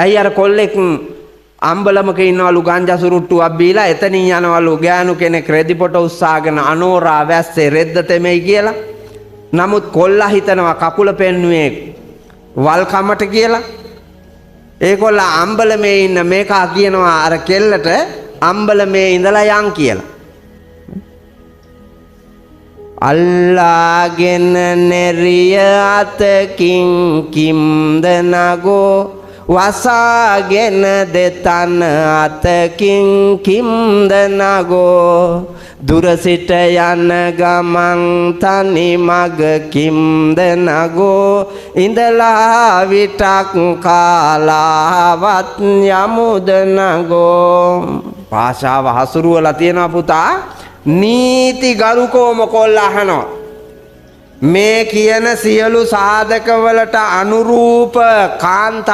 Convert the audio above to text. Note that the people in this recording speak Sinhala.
ඇයි අර කොල්ලෙක් අම්බලමක ඉන්නවලු ගංජා සුරුට්ටුවක් බීලා එතනින් යනවලු ගෑනු කෙනෙක් රෙදි පොට උස්සාගෙන අනෝරා වැස්සේ රෙද්ද තෙමෙයි කියලා. නමුත් කොල්ලා හිතනවා කකුල පෙන්නුවේ වල් කමට කියලා. ඒකොල්ලා අම්බලමේ ඉන්න මේකා කියනවා අර කෙල්ලට අම්බලමේ ඉඳලා යන් කියලා. අල්ලාගෙන නෙරිය අතකින් කිම්ද නගෝ වසාගෙන දෙතන අතකින් කිම්ද නගෝ දුර සිට යන ගමන් තනි මග කිම්ද නගෝ ඉඳලා විටක් කාලාවත් යමුද නගෝ. භාෂාව හසුරුවලා තියෙනවා පුතා. නීති ගරුකෝම කොල්ලා අහනවා මේ කියන සියලු සාධකවලට අනුරූප කාන්තා